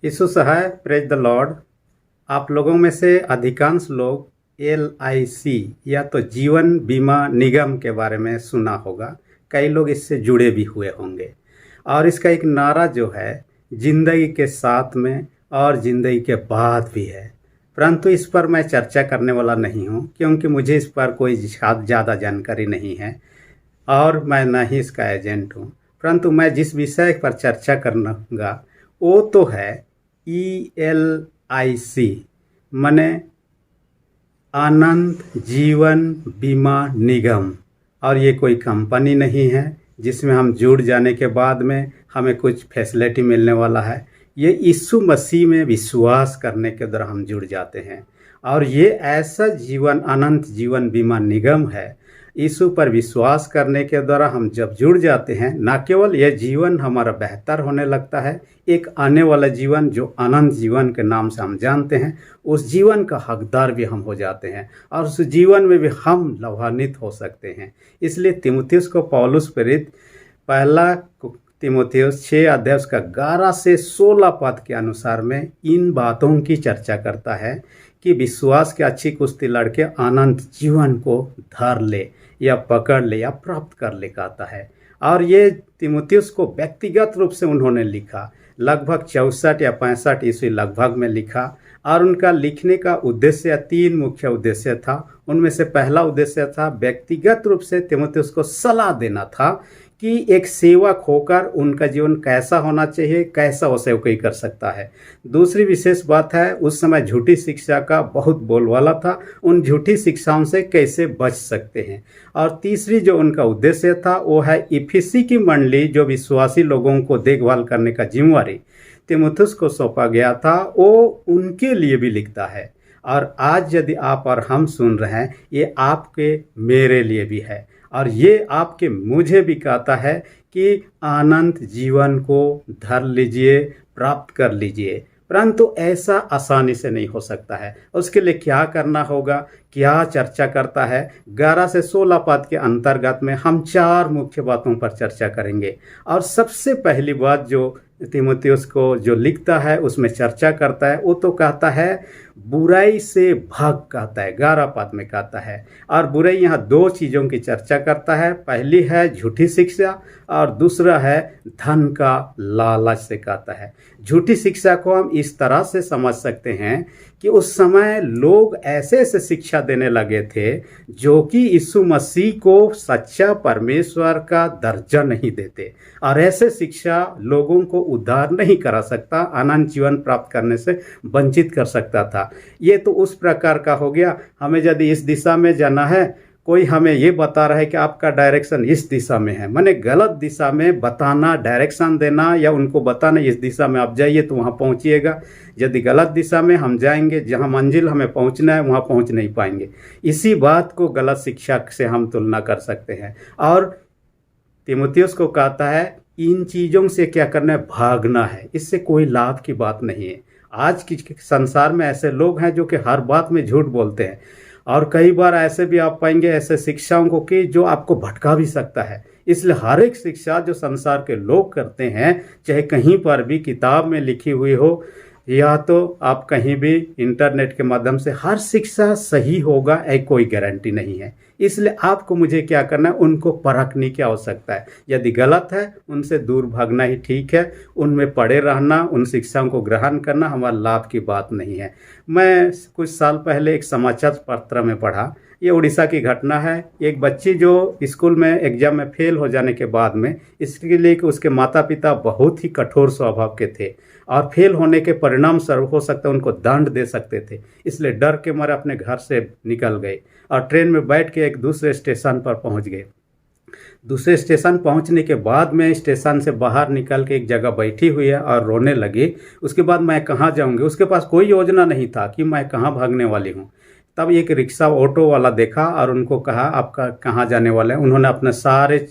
यीशु सहाय, praise the lord. आप लोगों में से अधिकांश लोग LIC या तो जीवन बीमा निगम के बारे में सुना होगा। कई लोग इससे जुड़े भी हुए होंगे और इसका एक नारा जो है जिंदगी के साथ में और जिंदगी के बाद भी है। परंतु इस पर मैं चर्चा करने वाला नहीं हूँ क्योंकि मुझे इस पर कोई ज़्यादा जानकारी नहीं है और मैं न ही इसका एजेंट हूँ। परंतु मैं जिस विषय पर चर्चा करूँगा वो तो है ELIC माने आनंद जीवन बीमा निगम। और ये कोई कंपनी नहीं है जिसमें हम जुड़ जाने के बाद में हमें कुछ फैसिलिटी मिलने वाला है। ये यीशु मसीह में विश्वास करने के द्वारा हम जुड़ जाते हैं और ये ऐसा जीवन अनंत जीवन बीमा निगम है। यीशु पर विश्वास करने के द्वारा हम जब जुड़ जाते हैं, न केवल यह जीवन हमारा बेहतर होने लगता है, एक आने वाला जीवन जो अनंत जीवन के नाम से हम जानते हैं, उस जीवन का हकदार भी हम हो जाते हैं और उस जीवन में भी हम लाभान्वित हो सकते हैं। इसलिए तीमुथियुस को पौलुस प्रेरित पहला तीमुथियुस 6 अध्याय उसका 11 से 16 पद के अनुसार में इन बातों की चर्चा करता है कि विश्वास के अच्छी कुश्ती लड़के अनंत जीवन को धर ले या पकड़ ले या प्राप्त कर ले कहता है। और ये तीमुथियुस को व्यक्तिगत रूप से उन्होंने लिखा, लगभग 64 या 65 ईस्वी लगभग में लिखा। और उनका लिखने का उद्देश्य 3 मुख्य उद्देश्य था। उनमें से पहला उद्देश्य था व्यक्तिगत रूप से तीमुथियुस को सलाह देना था कि एक सेवक होकर उनका जीवन कैसा होना चाहिए, कैसा वो सेवकाई कर सकता है। दूसरी विशेष बात है, उस समय झूठी शिक्षा का बहुत बोलबाला था, उन झूठी शिक्षाओं से कैसे बच सकते हैं। और तीसरी जो उनका उद्देश्य था वो है इफिसी की मंडली जो विश्वासी लोगों को देखभाल करने का जिम्मेवारी तीमुथियुस को सौंपा गया था, वो उनके लिए भी लिखता है। और आज यदि आप और हम सुन रहे हैं, ये आपके मेरे लिए भी है और ये आपके मुझे भी कहता है कि अनंत जीवन को धर लीजिए, प्राप्त कर लीजिए। परंतु ऐसा आसानी से नहीं हो सकता है। उसके लिए क्या करना होगा, क्या चर्चा करता है। 11 से 16 पद के अंतर्गत में हम 4 मुख्य बातों पर चर्चा करेंगे। और सबसे पहली बात जो तीमुथियुस को जो लिखता है उसमें चर्चा करता है, वो तो कहता है बुराई से भाग कहता है। 11 पद में कहता है। और बुराई यहाँ 2 चीज़ों की चर्चा करता है। पहली है झूठी शिक्षा और दूसरा है धन का लालच से कहता है। झूठी शिक्षा को हम इस तरह से समझ सकते हैं कि उस समय लोग ऐसे ऐसे शिक्षा देने लगे थे जो कि यीशु मसीह को सच्चा परमेश्वर का दर्जा नहीं देते। और ऐसे शिक्षा लोगों को उद्धार नहीं करा सकता, अनंत जीवन प्राप्त करने से वंचित कर सकता था। ये तो उस प्रकार का हो गया। हमें यदि इस दिशा में जाना है, कोई हमें ये बता रहा है कि आपका डायरेक्शन इस दिशा में है, माने गलत दिशा में बताना, डायरेक्शन देना या उनको बताना इस दिशा में आप जाइए तो वहाँ पहुँचिएगा। यदि गलत दिशा में हम जाएंगे, जहाँ मंजिल हमें पहुँचना है वहाँ पहुँच नहीं पाएंगे। इसी बात को गलत शिक्षा से हम तुलना कर सकते हैं। और तीमुथियुस को कहता है इन चीज़ों से क्या करना है, भागना है। इससे कोई लाभ की बात नहीं है। आज की संसार में ऐसे लोग हैं जो कि हर बात में झूठ बोलते हैं और कई बार ऐसे भी आप पाएंगे ऐसे शिक्षाओं को कि जो आपको भटका भी सकता है। इसलिए हर एक शिक्षा जो संसार के लोग करते हैं, चाहे कहीं पर भी किताब में लिखी हुई हो या तो आप कहीं भी इंटरनेट के माध्यम से, हर शिक्षा सही होगा ऐसी कोई गारंटी नहीं है। इसलिए आपको मुझे क्या करना है, उनको परखने की आवश्यकता है। यदि गलत है उनसे दूर भागना ही ठीक है, उनमें पड़े रहना, उन शिक्षाओं को ग्रहण करना हमारा लाभ की बात नहीं है। मैं कुछ साल पहले एक समाचार पत्र में पढ़ा, ये उड़ीसा की घटना है। एक बच्ची जो स्कूल में एग्जाम में फेल हो जाने के बाद में, इसके लिए कि उसके माता पिता बहुत ही कठोर स्वभाव के थे और फेल होने के परिणाम स्वरूप हो सकता है उनको दंड दे सकते थे, इसलिए डर के मारे अपने घर से निकल गए और ट्रेन में बैठ के एक दूसरे स्टेशन पर पहुंच गए। दूसरे स्टेशन पहुंचने के बाद में स्टेशन से बाहर निकल के एक जगह बैठी हुई है और रोने लगी। उसके बाद मैं कहाँ जाऊंगी, उसके पास कोई योजना नहीं था कि मैं कहाँ भागने वाली हूँ। तब एक रिक्शा ऑटो वाला देखा और उनको कहा आपका कहाँ जाने वाले हैं। उन्होंने अपने सारे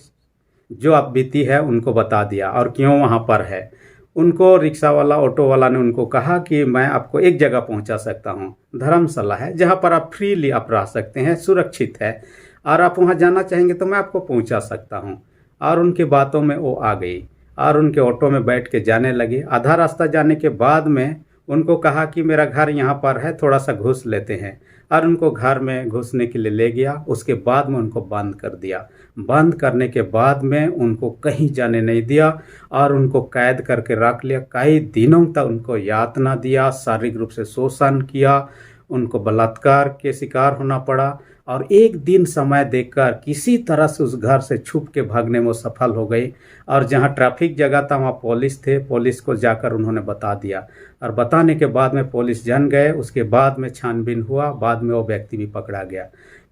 जो आप बीती है उनको बता दिया और क्यों वहाँ पर है। उनको रिक्शा वाला, ऑटो वाला ने उनको कहा कि मैं आपको एक जगह पहुंचा सकता हूं, धर्मशाला है जहां पर आप फ्रीली आप रह सकते हैं, सुरक्षित है और आप वहां जाना चाहेंगे तो मैं आपको पहुंचा सकता हूं। और उनकी बातों में वो आ गई और उनके ऑटो में बैठ के जाने लगे। आधा रास्ता जाने के बाद में उनको कहा कि मेरा घर यहाँ पर है, थोड़ा सा घुस लेते हैं, और उनको घर में घुसने के लिए ले गया। उसके बाद में उनको बंद कर दिया। बंद करने के बाद में उनको कहीं जाने नहीं दिया और उनको कैद करके रख लिया। कई दिनों तक उनको यातना दिया, शारीरिक रूप से शोषण किया, उनको बलात्कार के शिकार होना पड़ा। और एक दिन समय देखकर किसी तरह से उस घर से छुप के भागने में वो सफल हो गई। और जहाँ ट्रैफिक जगह था वहाँ पुलिस थे, पुलिस को जाकर उन्होंने बता दिया, और बताने के बाद में पुलिस जान गए। उसके बाद में छानबीन हुआ, बाद में वो व्यक्ति भी पकड़ा गया।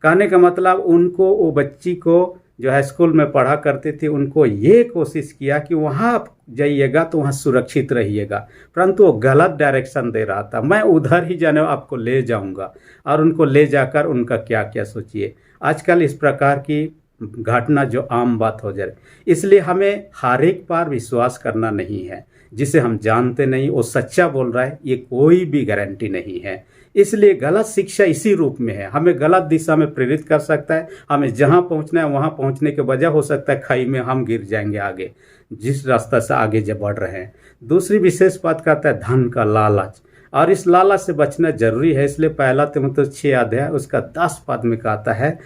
कहने का मतलब उनको, वो बच्ची को जो है स्कूल में पढ़ा करती थी, उनको ये कोशिश किया कि वहाँ जाइएगा तो वहाँ सुरक्षित रहिएगा, परंतु वो गलत डायरेक्शन दे रहा था। मैं उधर ही जाने आपको ले जाऊंगा, और उनको ले जाकर उनका क्या क्या सोचिए। आजकल इस प्रकार की घटना जो आम बात हो जाए, इसलिए हमें हर एक पर विश्वास करना नहीं है। जिसे हम जानते नहीं वो सच्चा बोल रहा है, ये कोई भी गारंटी नहीं है। इसलिए गलत शिक्षा इसी रूप में है, हमें गलत दिशा में प्रेरित कर सकता है। हमें जहाँ पहुँचना है वहाँ पहुँचने के वजह हो सकता है खाई में हम गिर जाएंगे आगे, जिस रास्ता से आगे जब बढ़ रहे हैं। दूसरी विशेष बात कहता है धन का लालच, और इस लालच से बचना जरूरी है। इसलिए पहला तीमुथियुस 6 अध्याय उसका 10 पद में कहता है,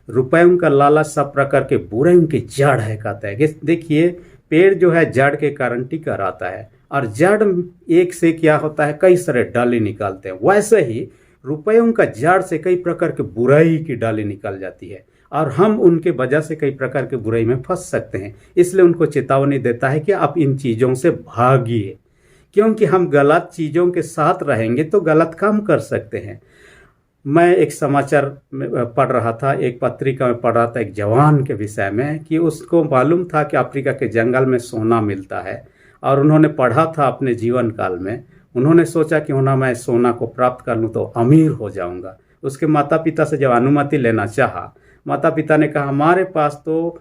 रुपयों का लालच सब प्रकार के बुराइयों की जड़ है। कहता है कि देखिए, पेड़ जो है जड़ के कारण टिका रहता है, और जड़ एक से क्या होता है, कई सारे डाली निकालते हैं। वैसे ही रुपयों का जड़ से कई प्रकार के बुराई की डाली निकल जाती है, और हम उनके वजह से कई प्रकार के बुराई में फंस सकते हैं। इसलिए उनको चेतावनी देता है कि आप इन चीज़ों से भागिए, क्योंकि हम गलत चीज़ों के साथ रहेंगे तो गलत काम कर सकते हैं। मैं एक समाचार में पढ़ रहा था, एक पत्रिका में पढ़ रहा था एक जवान के विषय में, कि उसको मालूम था कि अफ्रीका के जंगल में सोना मिलता है, और उन्होंने पढ़ा था अपने जीवन काल में। उन्होंने सोचा कि होना मैं सोना को प्राप्त कर लूँ तो अमीर हो जाऊंगा। उसके माता पिता से जब अनुमति लेना चाहा, माता पिता ने कहा हमारे पास तो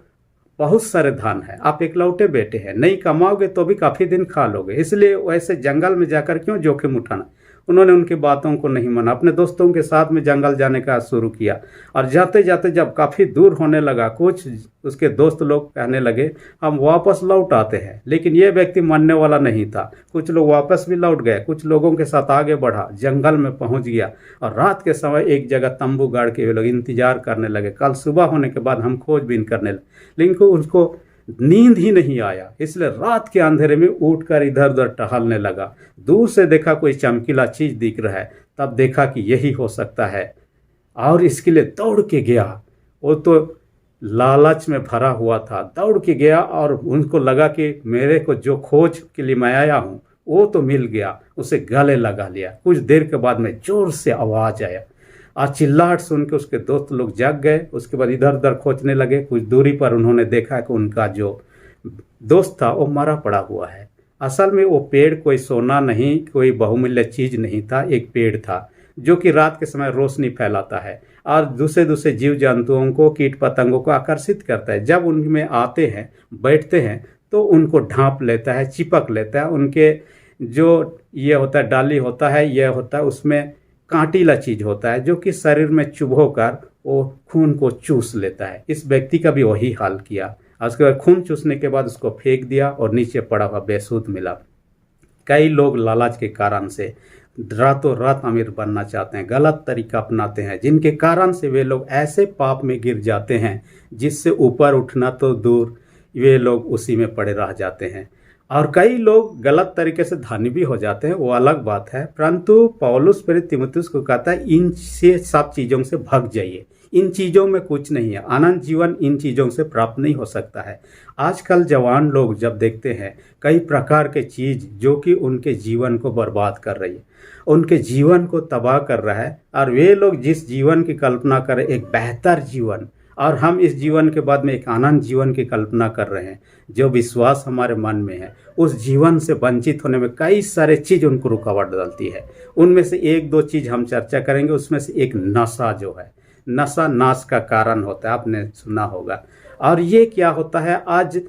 बहुत सारे धन है, आप इकलौते बेटे हैं, नहीं कमाओगे तो भी काफ़ी दिन खा लोगे, इसलिए वैसे जंगल में जाकर क्यों जोखिम उठाना। उन्होंने उनकी बातों को नहीं माना, अपने दोस्तों के साथ में जंगल जाने का शुरू किया। और जाते जाते जब काफ़ी दूर होने लगा, कुछ उसके दोस्त लोग कहने लगे हम वापस लौट आते हैं, लेकिन ये व्यक्ति मानने वाला नहीं था। कुछ लोग वापस भी लौट गए, कुछ लोगों के साथ आगे बढ़ा, जंगल में पहुंच गया, और रात के समय एक जगह तंबू गाड़ के वे लोग इंतजार करने लगे। कल सुबह होने के बाद हम खोजबीन करने लगे, लेकिन उसको नींद ही नहीं आया, इसलिए रात के अंधेरे में उठकर इधर उधर टहलने लगा। दूर से देखा कोई चमकीला चीज दिख रहा है, तब देखा कि यही हो सकता है, और इसके लिए दौड़ के गया। वो तो लालच में भरा हुआ था, दौड़ के गया, और उनको लगा कि मेरे को जो खोज के लिए मैं आया हूँ वो तो मिल गया। उसे गले लगा लिया। कुछ देर के बाद में जोर से आवाज आया, और चिल्लाहट सुन के उसके दोस्त लोग जाग गए। उसके बाद इधर उधर खोजने लगे। कुछ दूरी पर उन्होंने देखा कि उनका जो दोस्त था वो मरा पड़ा हुआ है। असल में वो पेड़ कोई सोना नहीं, कोई बहुमूल्य चीज नहीं था, एक पेड़ था जो कि रात के समय रोशनी फैलाता है और दूसरे दूसरे जीव जंतुओं को, कीट पतंगों को आकर्षित करता है। जब उनमें आते हैं, बैठते हैं, तो उनको ढांप लेता है, चिपक लेता है। उनके जो ये होता है डाली होता है, यह होता है उसमें कांटीला चीज होता है जो कि शरीर में चुभोकर वो खून को चूस लेता है। इस व्यक्ति का भी वही हाल किया। उसके बाद खून चूसने के बाद उसको फेंक दिया और नीचे पड़ा हुआ बेसुध मिला। कई लोग लालच के कारण से रातों रात अमीर बनना चाहते हैं, गलत तरीका अपनाते हैं, जिनके कारण से वे लोग ऐसे पाप में गिर जाते हैं जिससे ऊपर उठना तो दूर, वे लोग उसी में पड़े रह जाते हैं। और कई लोग गलत तरीके से धनी भी हो जाते हैं, वो अलग बात है। परंतु पौलुस प्रेरित तीमुथियुस को कहता है इन से सब चीज़ों से भाग जाइए। इन चीज़ों में कुछ नहीं है, अनंत जीवन इन चीज़ों से प्राप्त नहीं हो सकता है। आजकल जवान लोग जब देखते हैं कई प्रकार के चीज़ जो कि उनके जीवन को बर्बाद कर रही है, उनके जीवन को तबाह कर रहा है, और वे लोग जिस जीवन की कल्पना करें, एक बेहतर जीवन, और हम इस जीवन के बाद में एक आनंद जीवन की कल्पना कर रहे हैं, जो विश्वास हमारे मन में है, उस जीवन से वंचित होने में कई सारे चीज़ उनको रुकावट डालती है। उनमें से एक दो चीज़ हम चर्चा करेंगे। उसमें से एक नशा जो है, नशा नाश का कारण होता है, आपने सुना होगा। और ये क्या होता है, आज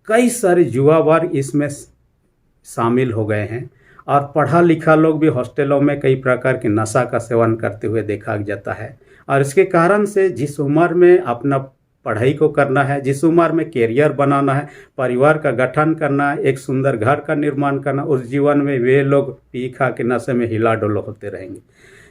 कई सारे युवा वर्ग इसमें शामिल हो गए हैं, और पढ़ा लिखा लोग भी हॉस्टलों में कई प्रकार के नशा का सेवन करते हुए देखा जाता है। और इसके कारण से जिस उम्र में अपना पढ़ाई को करना है, जिस उम्र में कैरियर बनाना है, परिवार का गठन करना है, एक सुंदर घर का निर्माण करना, उस जीवन में वे लोग पी खा के नशे में हिला डोलो होते रहेंगे।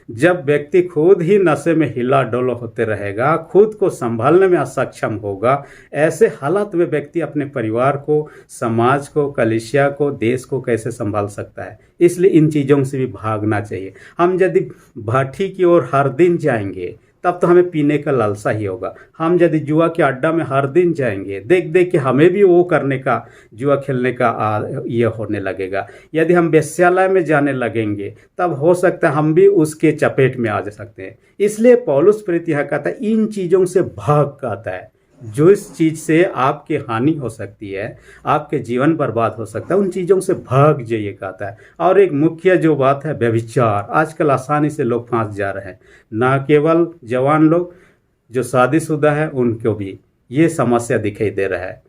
जब व्यक्ति खुद ही नशे में हिला डोलो होते रहेगा, खुद को संभालने में असक्षम होगा, ऐसे हालात में व्यक्ति अपने परिवार को, समाज को, कलीसिया को, देश को कैसे संभाल सकता है। इसलिए इन चीज़ों से भी भागना चाहिए। हम यदि भट्ठी की ओर हर दिन जाएंगे तब तो हमें पीने का लालसा ही होगा। हम यदि जुआ के अड्डा में हर दिन जाएंगे, देख देख के हमें भी वो करने का, जुआ खेलने का ये होने लगेगा। यदि हम वेश्यालय में जाने लगेंगे तब हो सकता है हम भी उसके चपेट में आ जा सकते हैं। इसलिए पौलुस प्रेरित यह कहता है, इन चीज़ों से भाग कहता है। जो इस चीज़ से आपकी हानि हो सकती है, आपके जीवन बर्बाद हो सकता है, उन चीज़ों से भाग जाइए कहता है। और एक मुख्य जो बात है, व्यभिचार। आजकल आसानी से लोग फंस जा रहे हैं, ना केवल जवान लोग, जो शादीशुदा है उनको भी ये समस्या दिखाई दे रहा है।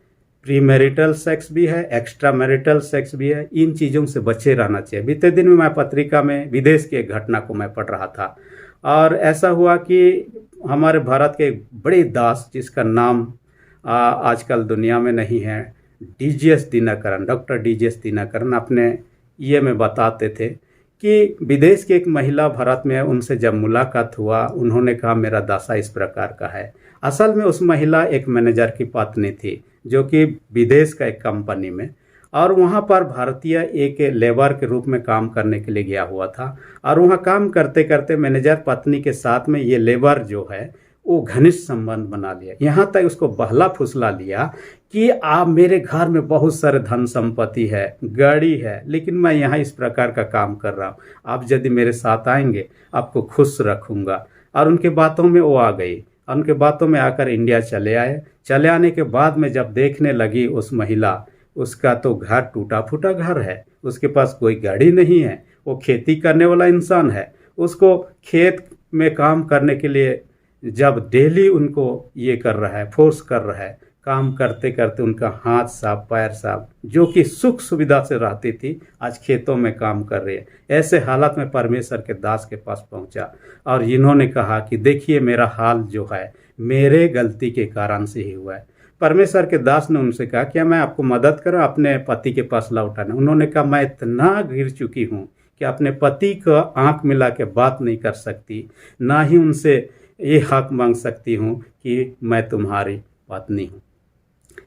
प्री मैरिटल सेक्स भी है, एक्स्ट्रा मैरिटल सेक्स भी है। इन चीज़ों से बचे रहना चाहिए। बीते दिन में मैं पत्रिका में विदेश की एक घटना को मैं पढ़ रहा था, और ऐसा हुआ कि हमारे भारत के एक बड़े दास, जिसका नाम आजकल दुनिया में नहीं है, DGS Dinakaran, doctor DGS Dinakaran, अपने ये में बताते थे कि विदेश की एक महिला भारत में है, उनसे जब मुलाकात हुआ, उन्होंने कहा मेरा दशा इस प्रकार का है। असल में उस महिला एक मैनेजर की पत्नी थी, जो कि विदेश का एक कंपनी में, और वहाँ पर भारतीय एक लेबर के रूप में काम करने के लिए गया हुआ था। और वहाँ काम करते करते मैनेजर पत्नी के साथ में ये लेबर जो है वो घनिष्ठ संबंध बना लिया। यहाँ तक उसको बहला फुसला लिया कि आप, मेरे घर में बहुत सारे धन संपत्ति है, गाड़ी है, लेकिन मैं यहाँ इस प्रकार का काम कर रहा हूँ। आप यदि मेरे साथ आएंगे आपको खुश रखूँगा। और उनके बातों में वो आ गई। उनके बातों में आकर इंडिया चले आए। चले आने के बाद में जब देखने लगी उस महिला, उसका तो घर टूटा फूटा घर है, उसके पास कोई गाड़ी नहीं है, वो खेती करने वाला इंसान है। उसको खेत में काम करने के लिए जब डेली उनको ये कर रहा है, फोर्स कर रहा है, काम करते करते उनका हाथ साफ, पैर साफ, जो कि सुख सुविधा से रहती थी, आज खेतों में काम कर रही है। ऐसे हालत में परमेश्वर के दास के पास पहुंचा, और इन्होंने कहा कि देखिए मेरा हाल जो है मेरे गलती के कारण से ही हुआ है। परमेश्वर के दास ने उनसे कहा क्या मैं आपको मदद करूं अपने पति के पास लौटाने। उन्होंने कहा मैं इतना गिर चुकी हूं कि अपने पति को आंख मिला के बात नहीं कर सकती, ना ही उनसे ये हक मांग सकती हूं कि मैं तुम्हारी पत्नी हूं।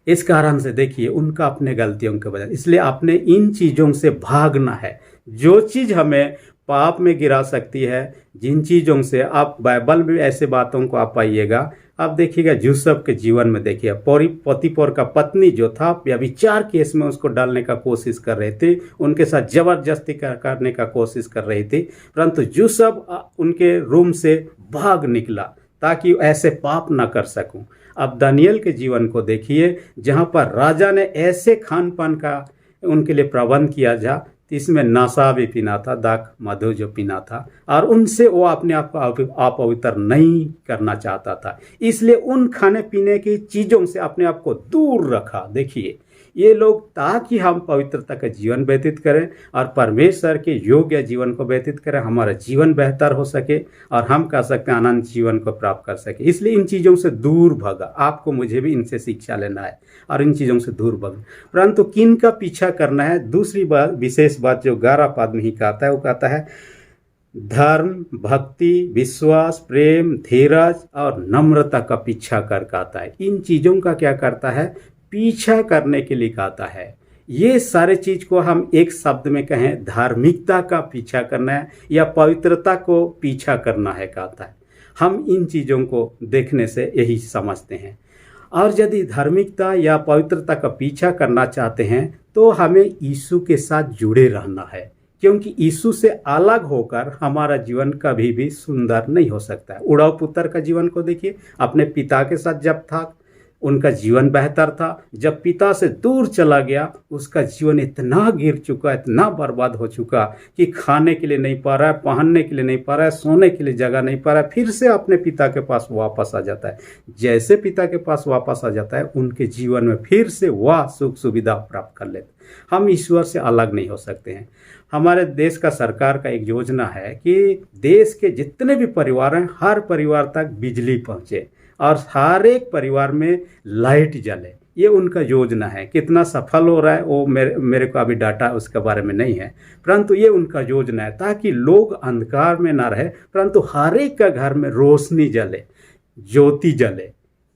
इस कारण से देखिए उनका अपने गलतियों के वजह, इसलिए आपने इन चीज़ों से भागना है। जो चीज़ हमें पाप में गिरा सकती है, जिन चीज़ों से, आप बाइबल में ऐसे बातों को आप पाइएगा। आप देखिएगा यूसुफ के जीवन में देखिए, पोतीफर का पत्नी जो था व्यभिचार केस में उसको डालने का कोशिश कर रहे थे, उनके साथ जबरदस्ती करने का कोशिश कर रही थी, परंतु यूसुफ उनके रूम से भाग निकला ताकि ऐसे पाप ना कर सकूं। अब दानियल के जीवन को देखिए, जहां पर राजा ने ऐसे खान पान का उनके लिए प्रबंध किया जा, इसमें नशा भी पीना था, दाख मधु जो पीना था, और उनसे वो अपने आप को अपवित्र नहीं करना चाहता था, इसलिए उन खाने पीने की चीज़ों से अपने आप को दूर रखा। देखिए ये लोग, ताकि हम पवित्रता का जीवन व्यतीत करें और परमेश्वर के योग्य जीवन को व्यतीत करें, हमारा जीवन बेहतर हो सके और हम कह सकते हैं आनंद जीवन को प्राप्त कर सके। इसलिए इन चीज़ों से दूर भागा। आपको मुझे भी इनसे शिक्षा लेना है और इन चीज़ों से दूर भागना। परंतु किन का पीछा करना है? दूसरी बात, विशेष बात जो 11 पद में ही कहता है, वो कहता है धर्म, भक्ति, विश्वास, प्रेम, धीरज और नम्रता का पीछा कर कहता है। इन चीज़ों का क्या करता है? पीछा करने के लिए कहता है। ये सारे चीज को हम एक शब्द में कहें, धार्मिकता का पीछा करना है या पवित्रता को पीछा करना है कहता है। हम इन चीज़ों को देखने से यही समझते हैं। और यदि धार्मिकता या पवित्रता का पीछा करना चाहते हैं तो हमें यीशु के साथ जुड़े रहना है, क्योंकि यीशु से अलग होकर हमारा जीवन कभी भी सुंदर नहीं हो सकता है। उड़ाव पुत्र का जीवन को देखिए, अपने पिता के साथ जब था उनका जीवन बेहतर था, जब पिता से दूर चला गया उसका जीवन इतना गिर चुका, इतना बर्बाद हो चुका कि खाने के लिए नहीं पा रहा है, पहनने के लिए नहीं पा रहा है, सोने के लिए जगह नहीं पा रहा है। फिर से अपने पिता के पास वापस आ जाता है। जैसे पिता के पास वापस आ जाता है, उनके जीवन में फिर से वह सुख सुविधा प्राप्त कर लेते। हम ईश्वर से अलग नहीं हो सकते हैं। हमारे देश का सरकार का एक योजना है कि देश के जितने भी परिवार हैं, हर परिवार तक बिजली पहुँचे। और हर एक परिवार में लाइट जले। ये उनका योजना है। कितना सफल हो रहा है वो मेरे को अभी डाटा उसके बारे में नहीं है, परंतु ये उनका योजना है ताकि लोग अंधकार में ना रहे, परंतु हर एक का घर में रोशनी जले, ज्योति जले।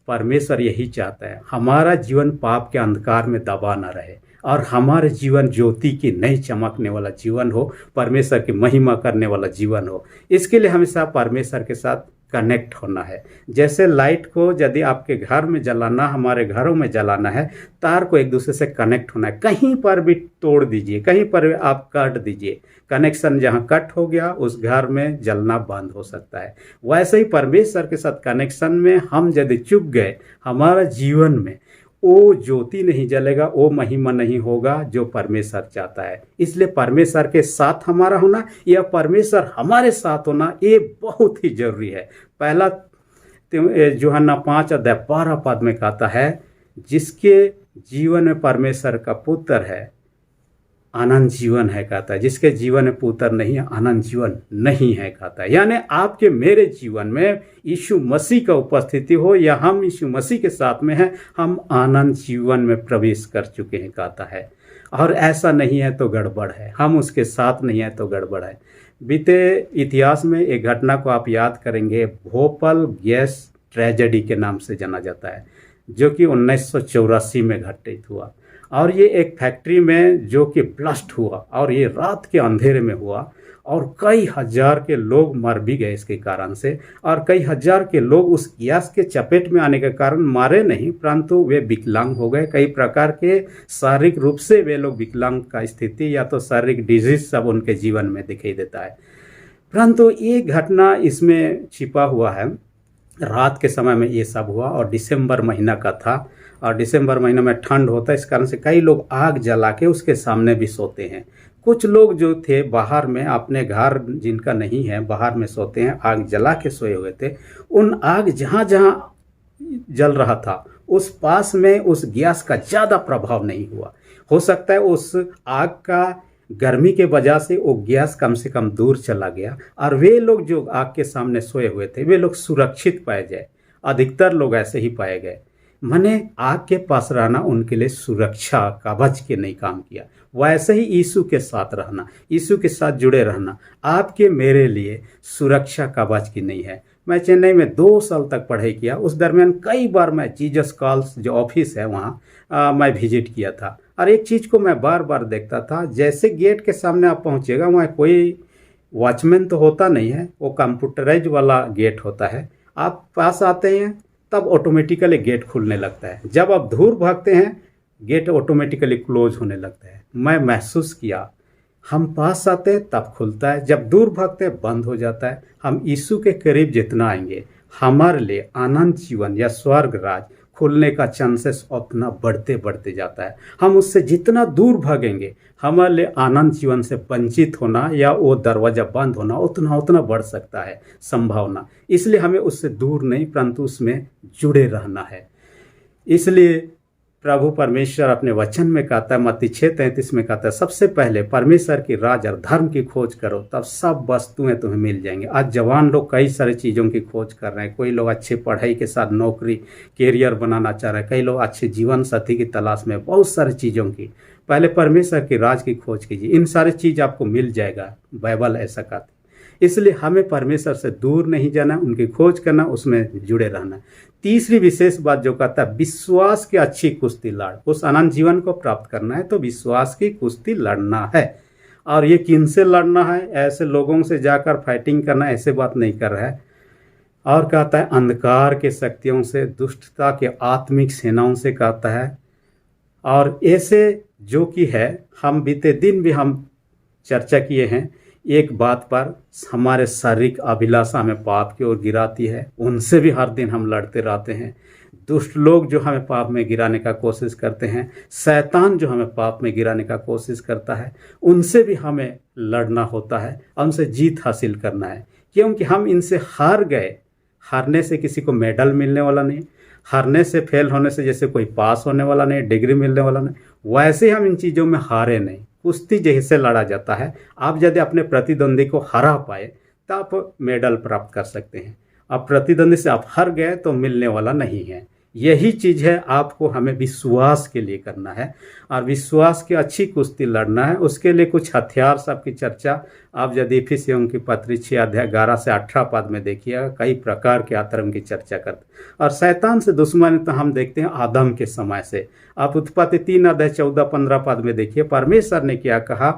परमेश्वर यही चाहता है, हमारा जीवन पाप के अंधकार में दबा ना रहे और हमारे जीवन ज्योति की नई चमकने वाला जीवन हो, परमेश्वर की महिमा करने वाला जीवन हो। इसके लिए हमेशा परमेश्वर के साथ कनेक्ट होना है। जैसे लाइट को यदि आपके घर में जलाना, हमारे घरों में जलाना है, तार को एक दूसरे से कनेक्ट होना है। कहीं पर भी तोड़ दीजिए, कहीं पर भी आप काट दीजिए, कनेक्शन जहाँ कट हो गया उस घर में जलना बंद हो सकता है। वैसे ही परमेश्वर के साथ कनेक्शन में हम यदि चुप गए, हमारा जीवन में वो ज्योति नहीं जलेगा, वो महिमा नहीं होगा जो परमेश्वर चाहता है। इसलिए परमेश्वर के साथ हमारा होना या परमेश्वर हमारे साथ होना ये बहुत ही जरूरी है। पहला यूहन्ना 5:12 में कहता है, जिसके जीवन में परमेश्वर का पुत्र है अनंत जीवन है, कहता है। जिसके जीवन में पुत्र नहीं है अनंत जीवन नहीं है, कहता है। यानी आपके मेरे जीवन में यीशु मसीह का उपस्थिति हो या हम यीशु मसीह के साथ में हैं, हम अनंत जीवन में प्रवेश कर चुके हैं, कहता है। और ऐसा नहीं है तो गड़बड़ है, हम उसके साथ नहीं है तो गड़बड़ है। बीते इतिहास में एक घटना को आप याद करेंगे, भोपाल गैस ट्रेजेडी के नाम से जाना जाता है, जो कि 1984 में घटित हुआ। और ये एक फैक्ट्री में जो कि ब्लास्ट हुआ और ये रात के अंधेरे में हुआ और कई हजार के लोग मर भी गए इसके कारण से। और कई हजार के लोग उस गैस के चपेट में आने के कारण मारे नहीं, परंतु वे विकलांग हो गए। कई प्रकार के शारीरिक रूप से वे लोग विकलांग का स्थिति या तो शारीरिक डिजीज सब उनके जीवन में दिखाई देता है। परंतु ये घटना इसमें छिपा हुआ है। रात के समय में ये सब हुआ और दिसंबर महीना का था और दिसंबर महीने में ठंड होता है, इस कारण से कई लोग आग जला के उसके सामने भी सोते हैं। कुछ लोग जो थे बाहर में, अपने घर जिनका नहीं है बाहर में सोते हैं, आग जला के सोए हुए थे। उन आग जहाँ जहाँ जल रहा था उस पास में उस गैस का ज़्यादा प्रभाव नहीं हुआ। हो सकता है उस आग का गर्मी के वजह से वो गैस कम से कम दूर चला गया और वे लोग जो आग के सामने सोए हुए थे वे लोग सुरक्षित पाए गए। अधिकतर लोग ऐसे ही पाए गए। मैंने आग के पास रहना उनके लिए सुरक्षा कवच के नहीं काम किया। वैसे ही यीशु के साथ रहना, यीशु के साथ जुड़े रहना आपके मेरे लिए सुरक्षा कवच की नहीं है। मैं चेन्नई में 2 साल तक पढ़ाई किया। उस दरमियान कई बार मैं जीसस कॉल्स जो ऑफिस है वहाँ मैं विजिट किया था और एक चीज़ को मैं बार बार देखता था। जैसे गेट के सामने आप पहुँचेगा वहाँ कोई वॉचमैन तो होता नहीं है, वो कंप्यूटराइज वाला गेट होता है। आप पास आते हैं तब ऑटोमेटिकली गेट खुलने लगता है। जब आप दूर भागते हैं गेट ऑटोमेटिकली क्लोज होने लगता है। मैं महसूस किया, हम पास आते हैं तब खुलता है, जब दूर भागते हैं बंद हो जाता है। हम यीशु के करीब जितना आएंगे हमारे लिए अनंत जीवन या स्वर्ग राज खुलने का चांसेस उतना बढ़ते बढ़ते जाता है। हम उससे जितना दूर भागेंगे हमारे लिए अनंत जीवन से वंचित होना या वो दरवाज़ा बंद होना उतना उतना बढ़ सकता है संभावना। इसलिए हमें उससे दूर नहीं परंतु उसमें जुड़े रहना है। इसलिए प्रभु परमेश्वर अपने वचन में कहता है, मत्ती 6:33 में कहता है, सबसे पहले परमेश्वर की राज और धर्म की खोज करो तब सब वस्तुएं तुम्हें मिल जाएंगी। आज जवान लोग कई सारी चीज़ों की खोज कर रहे हैं। कोई लोग अच्छे पढ़ाई के साथ नौकरी कैरियर बनाना चाह रहे हैं, कई लोग अच्छे जीवन साथी की तलाश में, बहुत सारी चीज़ों की। पहले परमेश्वर की राज की खोज कीजिए, इन सारी चीज़ आपको मिल जाएगा। बाइबल ऐसा कहती है। इसलिए हमें परमेश्वर से दूर नहीं जाना, उनकी खोज करना, उसमें जुड़े रहना। तीसरी विशेष बात जो कहता है, विश्वास की अच्छी कुश्ती लड़। उस अनंत जीवन को प्राप्त करना है तो विश्वास की कुश्ती लड़ना है। और ये किन से लड़ना है? ऐसे लोगों से जाकर फाइटिंग करना, ऐसे बात नहीं कर रहा है। और कहता है अंधकार के शक्तियों से, दुष्टता के आत्मिक सेनाओं से कहता है। और ऐसे जो कि है, हम बीते दिन भी हम चर्चा किए हैं एक बात पर, हमारे शारीरिक अभिलाषा हमें पाप की ओर गिराती है, उनसे भी हर दिन हम लड़ते रहते हैं। दुष्ट लोग जो हमें पाप में गिराने का कोशिश करते हैं, शैतान जो हमें पाप में गिराने का कोशिश करता है, उनसे भी हमें लड़ना होता है और उनसे जीत हासिल करना है। क्योंकि हम इनसे हार गए। हारने से किसी को मेडल मिलने वाला नहीं, हारने से, फेल होने से जैसे कोई पास होने वाला नहीं, डिग्री मिलने वाला नहीं, वैसे हम इन चीज़ों में हारे नहीं। कुश्ती जैसे लड़ा जाता है, आप यदि अपने प्रतिद्वंदी को हरा पाए तो आप मेडल प्राप्त कर सकते हैं। अब प्रतिद्वंदी से आप हार गए तो मिलने वाला नहीं है। यही चीज़ है, आपको हमें विश्वास के लिए करना है और विश्वास की अच्छी कुश्ती लड़ना है। उसके लिए कुछ हथियार सब की चर्चा आप यदि इफिसियों की पत्री 6 अध्याय 11 से 18 पद में देखिएगा, कई प्रकार के अधर्म की चर्चा करते। और शैतान से दुश्मनी तो हम देखते हैं आदम के समय से। आप उत्पत्ति 3 अध्याय 14-15 पद में देखिए, परमेश्वर ने क्या कहा,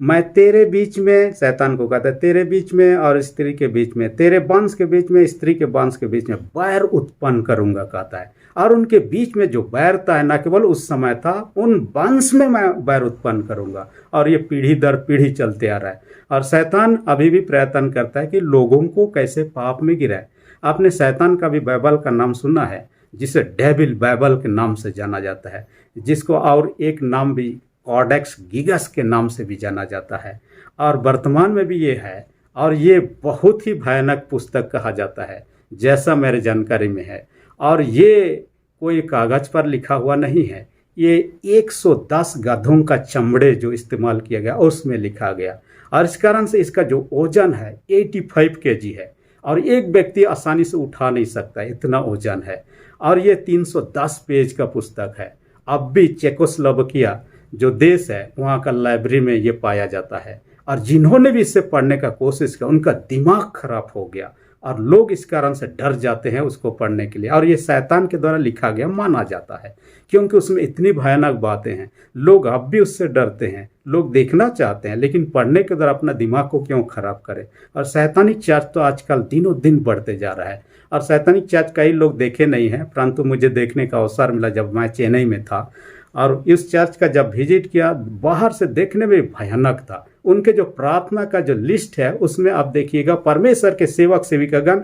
मैं तेरे बीच में, शैतान को कहता है, तेरे बीच में और स्त्री के बीच में, तेरे वंश के बीच में, स्त्री के वंश के बीच में बैर उत्पन्न करूंगा कहता है। और उनके बीच में जो बैर था, न केवल उस समय था, उन वंश में मैं बैर उत्पन्न करूंगा। और ये पीढ़ी दर पीढ़ी चलते आ रहा है। और शैतान अभी भी प्रयत्न करता है कि लोगों को कैसे पाप में गिराए। आपने शैतान का भी बाइबल का नाम सुना है, जिसे डेविल बाइबल के नाम से जाना जाता है, जिसको और एक नाम भी कॉडेक्स गिगस के नाम से भी जाना जाता है। और वर्तमान में भी ये है, और ये बहुत ही भयानक पुस्तक कहा जाता है जैसा मेरे जानकारी में है। और ये कोई कागज़ पर लिखा हुआ नहीं है, ये 110 गधों का चमड़े जो इस्तेमाल किया गया उसमें लिखा गया। और इस कारण से इसका जो वजन है 85 केजी है, और एक व्यक्ति आसानी से उठा नहीं सकता, इतना वजन है। और ये 310 पेज का पुस्तक है। अब भी चेकोस्लोवाकिया जो देश है, वहाँ का लाइब्रेरी में ये पाया जाता है। और जिन्होंने भी इसे पढ़ने का कोशिश किया, उनका दिमाग खराब हो गया, और लोग इस कारण से डर जाते हैं उसको पढ़ने के लिए। और ये शैतान के द्वारा लिखा गया माना जाता है, क्योंकि उसमें इतनी भयानक बातें हैं। लोग अब भी उससे डरते हैं, लोग देखना चाहते हैं, लेकिन पढ़ने के द्वारा अपना दिमाग को क्यों खराब करें। और शैतानिक चर्च तो आजकल दिनों दिन बढ़ते जा रहा है। और शैतानिक चर्च कई लोग देखे नहीं हैं, परंतु मुझे देखने का अवसर मिला जब मैं चेन्नई में था। और इस चर्च का जब विजिट किया, बाहर से देखने में भयानक था। उनके जो प्रार्थना का जो लिस्ट है, उसमें आप देखिएगा, परमेश्वर के सेवक सेविकागण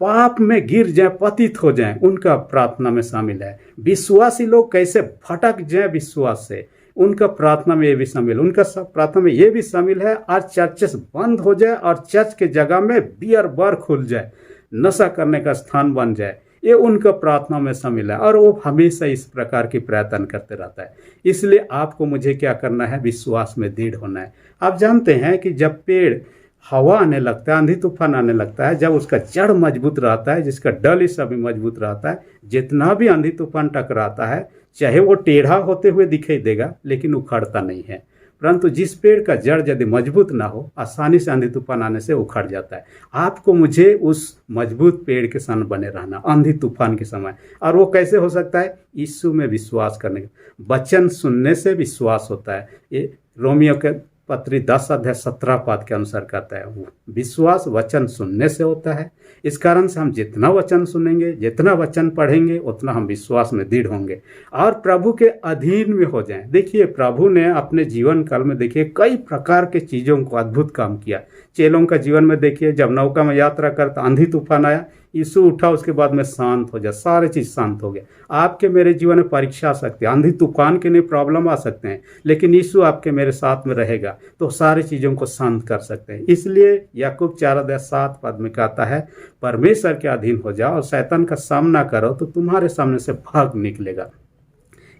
पाप में गिर जाए, पतित हो जाएं, उनका प्रार्थना में शामिल है। विश्वासी लोग कैसे भटक जाएं विश्वास से, उनका प्रार्थना में ये भी शामिल, उनका प्रार्थना में ये भी शामिल है। आज चर्चेस बंद हो जाए और चर्च के जगह में बियर बार खुल जाए, नशा करने का स्थान बन जाए, ये उनका प्रार्थना में शामिल है। और वो हमेशा इस प्रकार की प्रयत्न करते रहता है। इसलिए आपको मुझे क्या करना है, विश्वास में दृढ़ होना है। आप जानते हैं कि जब पेड़ हवा आने लगता है, आंधी तूफान आने लगता है, जब उसका जड़ मजबूत रहता है, जिसका डल इस भी मजबूत रहता है, जितना भी आंधी तूफान टकराता है, चाहे वो टेढ़ा होते हुए दिखाई देगा, लेकिन उखड़ता नहीं है। परंतु जिस पेड़ का जड़ यदि मजबूत ना हो, आसानी से आंधी तूफान आने से उखड़ जाता है। आपको मुझे उस मजबूत पेड़ के सन बने रहना आंधी तूफान के समय। और वो कैसे हो सकता है, यीशु में विश्वास करने का। वचन सुनने से विश्वास होता है। ये रोमियो के पत्री 10 अध्याय 17 पद के अनुसार कहता है, विश्वास वचन सुनने से होता है। इस कारण से हम जितना वचन सुनेंगे, जितना वचन पढ़ेंगे, उतना हम विश्वास में दृढ़ होंगे और प्रभु के अधीन में हो जाएं। देखिए, प्रभु ने अपने जीवन काल में देखिए कई प्रकार के चीज़ों को अद्भुत काम किया। चेलों का जीवन में देखिए, जब नौका में यात्रा करता आंधी तूफान आया, यीशु उठा, उसके बाद में शांत हो जाए, सारे चीज़ शांत हो गया। आपके मेरे जीवन में परीक्षा आ सकती है, आंधी तूफान के लिए प्रॉब्लम आ सकते हैं, लेकिन यीशु आपके मेरे साथ में रहेगा तो सारी चीज़ों को शांत कर सकते हैं। इसलिए याकूब 4:7 पद में कहता है, परमेश्वर के अधीन हो जाओ और शैतान का सामना करो तो तुम्हारे सामने से भाग निकलेगा।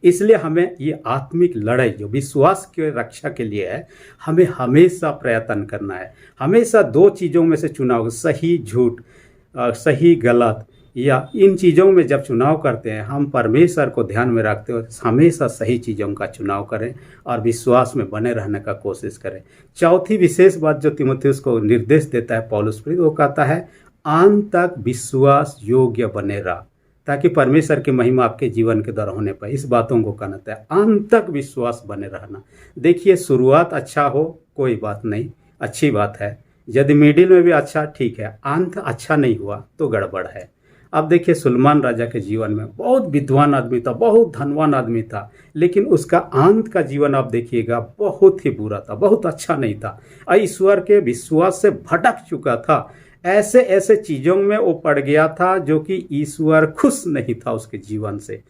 इसलिए हमें ये आत्मिक लड़ाई जो विश्वास की रक्षा के लिए है, हमें हमेशा प्रयत्न करना है। हमेशा दो चीज़ों में से चुनाव, सही झूठ, सही गलत, या इन चीज़ों में जब चुनाव करते हैं, हम परमेश्वर को ध्यान में रखते हुए हमेशा सही चीज़ों का चुनाव करें और विश्वास में बने रहने का कोशिश करें। चौथी विशेष बात जो तीमुथियुस को निर्देश देता है पौलुस प्रेरित, वो कहता है, अंत तक विश्वास योग्य बने रहा, ताकि परमेश्वर की महिमा आपके जीवन के द्वारा होने पाए। इस बातों को कहना है, अंत तक विश्वास बने रहना। देखिए, शुरुआत अच्छा हो कोई बात नहीं, अच्छी बात है। यदि मिडिल में भी अच्छा, ठीक है। अंत अच्छा नहीं हुआ तो गड़बड़ है। अब देखिए, सुलेमान राजा के जीवन में बहुत विद्वान आदमी था, बहुत धनवान आदमी था, लेकिन उसका अंत का जीवन आप देखिएगा बहुत ही बुरा था, बहुत अच्छा नहीं था। ईश्वर के विश्वास से भटक चुका था। ऐसे ऐसे चीज़ों में वो पड़ गया था जो कि ईश्वर खुश नहीं था उसके जीवन से।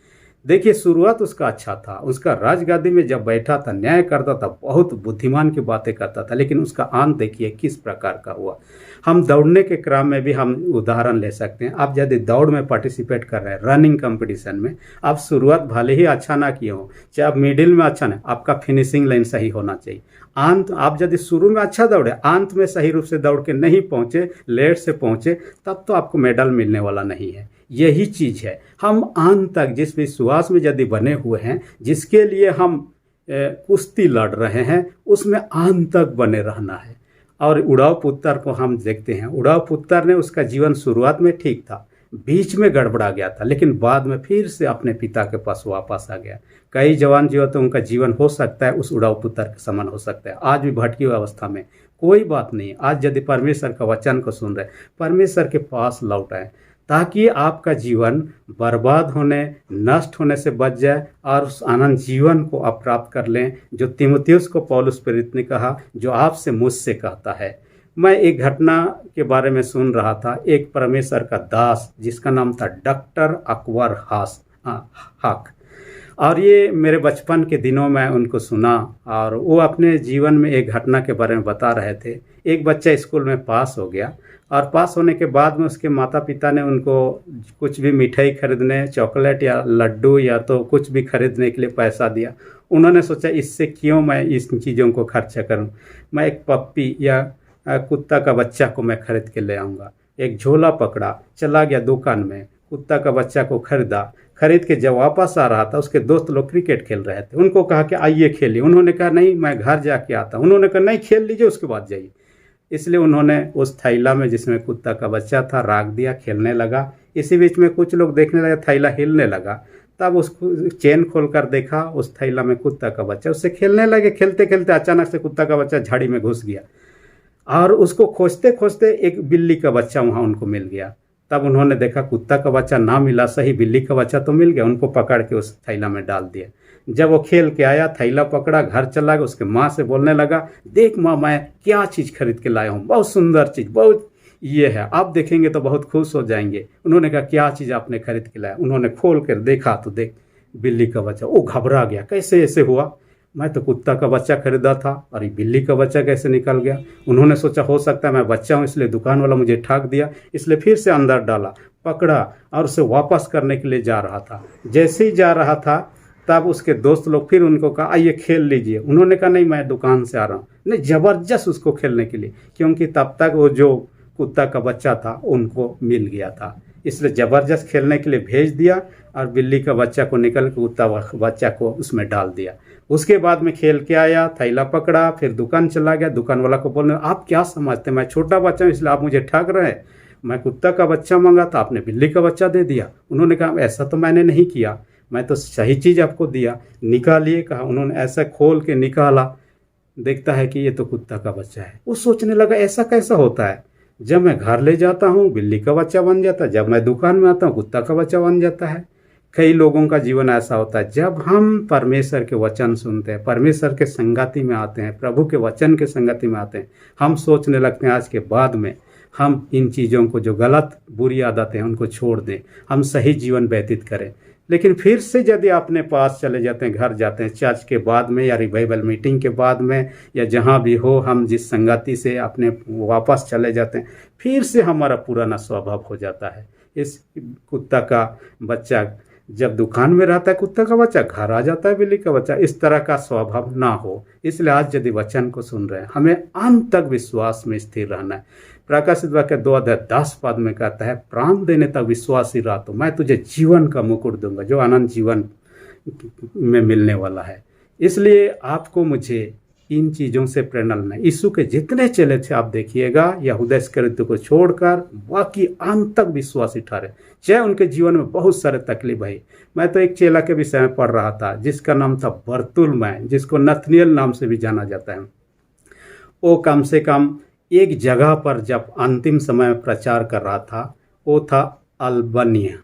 देखिए शुरुआत उसका अच्छा था, उसका राजगादी में जब बैठा था न्याय करता था, बहुत बुद्धिमान की बातें करता था, लेकिन उसका अंत देखिए किस प्रकार का हुआ। हम दौड़ने के क्रम में भी हम उदाहरण ले सकते हैं। आप यदि दौड़ में पार्टिसिपेट कर रहे हैं रनिंग कंपटीशन में, आप शुरुआत भले ही अच्छा ना किए हो, चाहे आप मिडिल में अच्छा ना, आपका फिनिशिंग लाइन सही होना चाहिए। अंत आप यदि शुरू में अच्छा दौड़े, अंत में सही रूप से दौड़ के नहीं पहुंचे, लेट से पहुंचे, तब तो आपको मेडल मिलने वाला नहीं है। यही चीज़ है, हम अंत तक जिस विश्वास में यदि बने हुए हैं, जिसके लिए हम कुश्ती लड़ रहे हैं, उसमें अंत तक बने रहना है। और उड़ाव पुत्र को हम देखते हैं, उड़ाव पुत्र ने उसका जीवन शुरुआत में ठीक था, बीच में गड़बड़ा गया था, लेकिन बाद में फिर से अपने पिता के पास वापस आ गया। कई जवान जो तो उनका जीवन हो सकता है उस उड़ाव पुत्र के समान हो सकता है, आज भी भटकी हुई अवस्था में, कोई बात नहीं। आज यदि परमेश्वर का वचन को सुन रहे, परमेश्वर के पास लौट आए, ताकि आपका जीवन बर्बाद होने, नष्ट होने से बच जाए और उस आनंद जीवन को आप प्राप्त कर लें, जो तीमुथियुस को पौलुस प्रेरित ने कहा, जो आपसे मुझसे कहता है। मैं एक घटना के बारे में सुन रहा था, एक परमेश्वर का दास जिसका नाम था डॉक्टर अकबर हक, और ये मेरे बचपन के दिनों में उनको सुना, और वो अपने जीवन में एक घटना के बारे में बता रहे थे। एक बच्चा स्कूल में पास हो गया, और पास होने के बाद में उसके माता पिता ने उनको कुछ भी मिठाई खरीदने, चॉकलेट या लड्डू या तो कुछ भी खरीदने के लिए पैसा दिया। उन्होंने सोचा इससे क्यों मैं इन चीज़ों को खर्चा करूं, मैं एक पप्पी या कुत्ता का बच्चा को मैं खरीद के ले आऊँगा। एक झोला पकड़ा, चला गया दुकान में, कुत्ता का बच्चा को खरीदा। खरीद के जब वापस आ रहा था, उसके दोस्त लोग क्रिकेट खेल रहे थे, उनको कहा कि आइए खेलिए। उन्होंने कहा नहीं, मैं घर जाके आता। उन्होंने कहा नहीं, खेल लीजिए उसके बाद जाइए। इसलिए उन्होंने उस थैला में जिसमें कुत्ता का बच्चा था रख दिया, खेलने लगा। इसी बीच में कुछ लोग देखने लगे, थैला हिलने लगा, तब उसको चेन खोल कर देखा, उस थैला में कुत्ता का बच्चा, उससे खेलने लगे। खेलते खेलते अचानक से कुत्ता का बच्चा झाड़ी में घुस गया, और उसको खोजते खोजते एक बिल्ली का बच्चा वहाँ उनको मिल गया। तब उन्होंने देखा कुत्ता का बच्चा ना मिला, सही बिल्ली का बच्चा तो मिल गया। उनको पकड़ के उस थैला में डाल दिया। जब वो खेल के आया, थैला पकड़ा, घर चला गया, उसके माँ से बोलने लगा, देख माँ, मैं क्या चीज़ खरीद के लाया हूँ, बहुत सुंदर चीज़, बहुत ये है, आप देखेंगे तो बहुत खुश हो जाएंगे। उन्होंने कहा क्या चीज़ आपने खरीद के लाया? उन्होंने खोल कर देखा तो देख बिल्ली का बच्चा। वो घबरा गया, कैसे ऐसे हुआ, मैं तो कुत्ता का बच्चा खरीदा था और ये बिल्ली का बच्चा कैसे निकल गया? उन्होंने सोचा हो सकता है मैं बच्चा हूँ, इसलिए दुकान वाला मुझे ठग दिया। इसलिए फिर से अंदर डाला, पकड़ा और उसे वापस करने के लिए जा रहा था। जैसे ही जा रहा था, तब उसके दोस्त लोग फिर उनको कहा आइए खेल लीजिए। उन्होंने कहा नहीं, मैं दुकान से आ रहा हूँ। नहीं, ज़बरदस्त उसको खेलने के लिए, क्योंकि तब तक वो जो कुत्ता का बच्चा था उनको मिल गया था, इसलिए ज़बरदस्त खेलने के लिए भेज दिया और बिल्ली का बच्चा को निकल के कुत्ता बच्चा को उसमें डाल दिया। उसके बाद में खेल के आया, थैला पकड़ा, फिर दुकान चला गया। दुकान वाला को बोलने, आप क्या समझते हैं, मैं छोटा बच्चा हूँ इसलिए आप मुझे ठग रहे हैं? मैं कुत्ता का बच्चा मांगा था, आपने बिल्ली का बच्चा दे दिया। उन्होंने कहा ऐसा तो मैंने नहीं किया, मैं तो सही चीज़ आपको दिया। निकालिए कहा। उन्होंने ऐसा खोल के निकाला, देखता है कि ये तो कुत्ता का बच्चा है। वो सोचने लगा ऐसा कैसा होता है, जब मैं घर ले जाता हूँ बिल्ली का बच्चा बन जाता है, जब मैं दुकान में आता हूँ कुत्ता का बच्चा बन जाता है। कई लोगों का जीवन ऐसा होता है, जब हम परमेश्वर के वचन सुनते हैं, परमेश्वर के संगति में आते हैं, प्रभु के वचन के संगति में आते हैं, हम सोचने लगते हैं आज के बाद में हम इन चीज़ों को, जो गलत बुरी आदतें हैं उनको छोड़ दें, हम सही जीवन व्यतीत करें। लेकिन फिर से यदि अपने पास चले जाते हैं, घर जाते हैं, चर्च के बाद में या रिवाइवल मीटिंग के बाद में या जहाँ भी हो, हम जिस संगति से अपने वापस चले जाते हैं, फिर से हमारा पुराना स्वभाव हो जाता है। इस कुत्ता का बच्चा जब दुकान में रहता है कुत्ता का बच्चा, घर आ जाता है बिल्ली का बच्चा। इस तरह का स्वभाव ना हो। इसलिए आज यदि वचन को सुन रहे हैं, हमें अंत तक विश्वास में स्थिर रहना है। प्रकाशित वाक्य 2:10 में कहता है, प्राण देने तक विश्वासी रहा तो मैं तुझे जीवन का मुकुट दूंगा, जो आनंद जीवन में मिलने वाला है। इसलिए आपको मुझे इन चीज़ों से प्रेरणा लेना है। यीशु के जितने चेले थे आप देखिएगा, यहूदा इस्करियोती को छोड़कर बाकी अंत तक विश्वासी ठहरे, चाहे उनके जीवन में बहुत सारे तकलीफ आई। मैं तो एक चेला के विषय में पढ़ रहा था जिसका नाम था बरतुलमै, जिसको नथनिएल नाम से भी जाना जाता है। वो कम से कम एक जगह पर जब अंतिम समय में प्रचार कर रहा था, वो था अल्बानिया,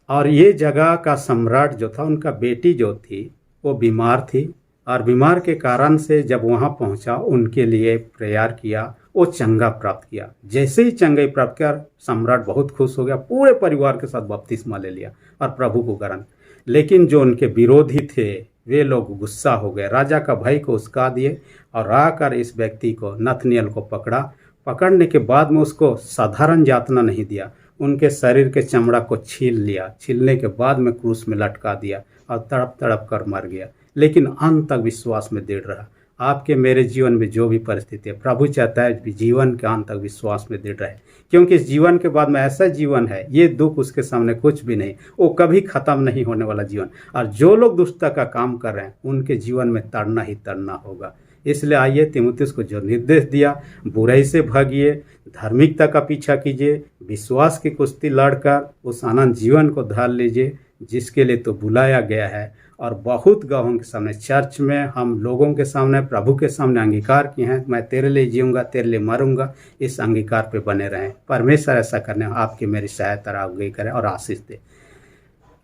और ये जगह का सम्राट जो था, उनका बेटी जो थी वो बीमार थी, और बीमार के कारण से जब वहाँ पहुँचा उनके लिए प्रेयर किया, वो चंगा प्राप्त किया। जैसे ही चंगाई प्राप्त किया, सम्राट बहुत खुश हो गया, पूरे परिवार के साथ बपतिस्मा ले लिया और प्रभु को ग्रहण। लेकिन जो उनके विरोधी थे वे लोग गुस्सा हो गए, राजा का भय को उस्का दिए और आकर इस व्यक्ति को नथनिएल को पकड़ा। पकड़ने के बाद में उसको साधारण यातना नहीं दिया, उनके शरीर के चमड़ा को छील लिया, छीलने के बाद में क्रूस में लटका दिया और तड़प तड़प कर मर गया। लेकिन अंत तक विश्वास में दृढ़ रहा। आपके मेरे जीवन में जो भी परिस्थिति है, प्रभु चाहता है जीवन के अंत तक विश्वास में दृढ़ रहे, क्योंकि इस जीवन के बाद में ऐसा जीवन है, ये दुख उसके सामने कुछ भी नहीं, वो कभी खत्म नहीं होने वाला जीवन। और जो लोग दुष्टता का काम कर रहे हैं उनके जीवन में तड़ना ही तड़ना होगा। इसलिए आइए तीमुथियुस को जो निर्देश दिया, बुराई से भागिए, धार्मिकता का पीछा कीजिए, विश्वास की कुश्ती लड़कर उस आनंद जीवन को धार लीजिए जिसके लिए तो बुलाया गया है। और बहुत गवाहों के सामने, चर्च में हम लोगों के सामने, प्रभु के सामने अंगीकार किए हैं, मैं तेरे लिए जीऊँगा, तेरे लिए मरूंगा। इस अंगीकार पे बने रहें। परमेश्वर ऐसा करने आपकी मेरी सहायता आगे करे और आशीष दे।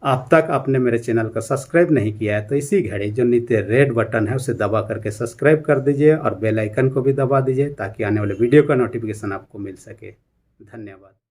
अब तक आपने मेरे चैनल को सब्सक्राइब नहीं किया है तो इसी घड़ी जो नीचे रेड बटन है उसे दबा करके सब्सक्राइब कर दीजिए और बेल आइकन को भी दबा दीजिए ताकि आने वाले वीडियो का नोटिफिकेशन आपको मिल सके। धन्यवाद।